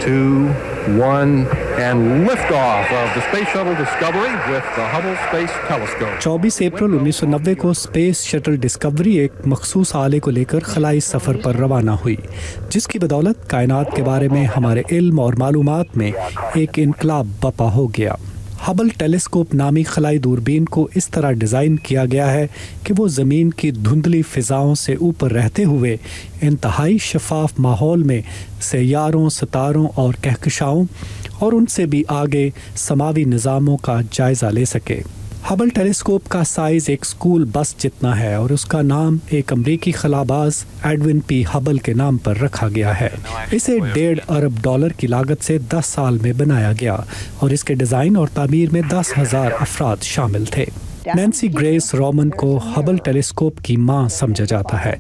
2, 1 and liftoff of the Space Shuttle Discovery with the Hubble Space Telescope. 24 अप्रैल 1990 को space shuttle discovery एक मखसूस आले को लेकर खलाई सफ़र पर रवाना हुई, जिसकी बदौलत कायनात के बारे में हमारे इल्म और मालूमात में एक इनकलाब बपा हो गया। हबल टेलीस्कोप नामी खलाई दूरबीन को इस तरह डिज़ाइन किया गया है कि वो ज़मीन की धुंधली फ़िज़ाओं से ऊपर रहते हुए इंतहाई शफाफ माहौल में सैयारों, सितारों और कहकशाओं और उनसे भी आगे समावी निज़ामों का जायज़ा ले सके। हबल टेलीस्कोप का साइज़ एक स्कूल बस जितना है और उसका नाम एक अमरीकी खलाबाज एडविन पी हबल के नाम पर रखा गया है। इसे $1.5 अरब की लागत से 10 साल में बनाया गया और इसके डिज़ाइन और तामीर में 10,000 अफराद शामिल थे। नैन्सी ग्रेस रोमन को हबल टेलीस्कोप की मां समझा जाता है।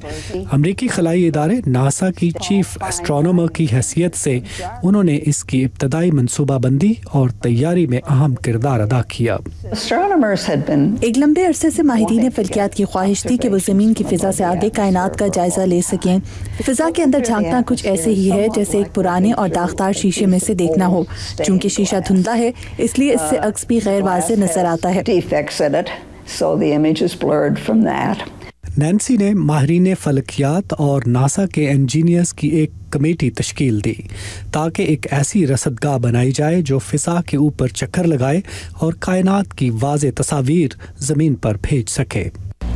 अमरीकी खलाई इदारे नासा की चीफ एस्ट्रोनॉमर की हैसियत से उन्होंने इसकी इब्तदाई मनसूबाबंदी और तैयारी में अहम किरदार अदा किया। एक लंबे अरसे से माहिरीन फल्कियात की ख्वाहिश थी कि वो ज़मीन की फ़िज़ा से आगे कायनात का जायज़ा ले सकें। फ़िज़ा के अंदर झांकना कुछ ऐसे ही है जैसे एक पुराने और दागदार शीशे में से देखना हो। चूँकि शीशा धुंधला है, इसलिए इससे अक्स भी गैर वाज़ेह नज़र आता है। So the image is blurred from that. Nancy ने माहिरीन फलकियात और नासा के इंजीनियर्स की एक कमेटी तश्कील दी ताकि एक ऐसी रसदगाह बनाई जाए जो फ़िज़ा के ऊपर चक्कर लगाए और कायनात की वाज़ेह तस्वीर ज़मीन पर भेज सके।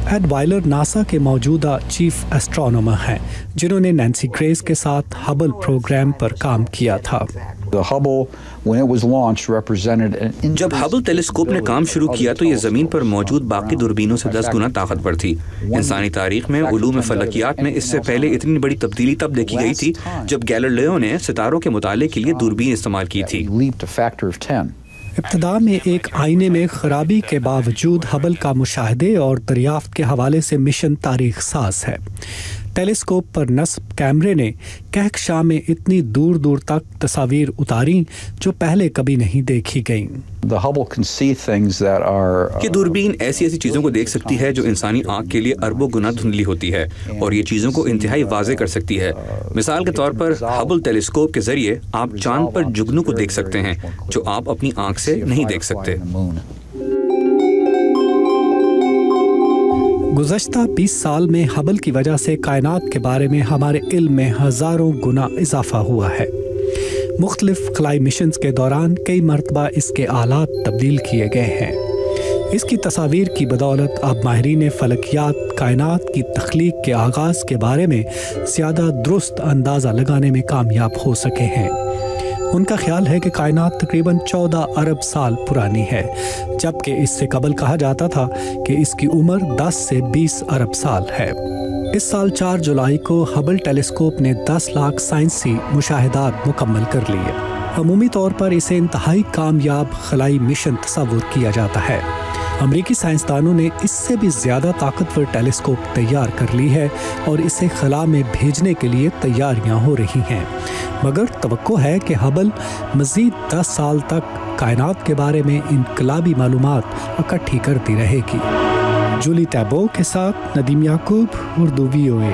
एड वायलर नासा के मौजूदा चीफ एस्ट्रोनॉमर हैं, जिन्होंने नैन्सी ग्रेस के साथ हबल प्रोग्राम पर काम किया था। जब हबल टेलीस्कोप ने काम शुरू किया तो ये ज़मीन पर मौजूद बाकी दूरबीनों से 10 गुना ताकतवर थी। इंसानी तारीख में उलूम फलकियात में इससे पहले इतनी बड़ी तब्दीली तब देखी गई थी जब गैलीलियो ने सितारों के मुताले के लिए दूरबीन इस्तेमाल की थी। इब्तिदा में एक आईने में खराबी के बावजूद हबल का मुशाहदे और दरियाफ्त के हवाले से मिशन तारीख साज है। टेलीस्कोप पर नस्ब कैमरे ने कहकशां में इतनी दूर दूर तक तस्वीर उतारी जो पहले कभी नहीं देखी गईं। ये दूरबीन ऐसी ऐसी चीज़ों को देख सकती है जो इंसानी आँख के लिए अरबों गुना धुंधली होती है और ये चीज़ों को इंतहाई वाज़ेह कर सकती है। मिसाल के तौर पर हबल टेलीस्कोप के ज़रिए आप चांद पर जुगनू को देख सकते हैं जो आप अपनी आँख से नहीं देख सकते। गुज़श्ता 20 साल में हबल की वजह से कायनात के बारे में हमारे इल्म में हज़ारों गुना इजाफा हुआ है। मुख्तलिफ खलाई मिशंस के दौरान कई मरतबा इसके आलात तब्दील किए गए हैं। इसकी तस्वीर की बदौलत अब माहिरीन फलकियात कायनात की तख्लीक के आगाज़ के बारे में ज़्यादा दुरुस्त अंदाज़ा लगाने में कामयाब हो सके हैं। उनका ख्याल है कि कायनात तकरीबन 14 अरब साल पुरानी है, जबकि इससे कबल कहा जाता था कि इसकी उम्र 10 से 20 अरब साल है। इस साल 4 जुलाई को हबल टेलीस्कोप ने 10 लाख साइंसी मुशाहिदात मुकम्मल कर लिए। अमूमी तौर पर इसे इंतहाई कामयाब खलाई मिशन तस्वुर किया जाता है। अमरीकी साइंसदानों ने इससे भी ज़्यादा ताकतवर टेलीस्कोप तैयार कर ली है और इसे खला में भेजने के लिए तैयारियां हो रही हैं, मगर तवक्को है कि हबल मज़ीद 10 साल तक कायनात के बारे में इनकलाबी मालूमात इकट्ठी करती रहेगी। जूली टैबो के साथ नदीम याकूब, उर्दू VOA।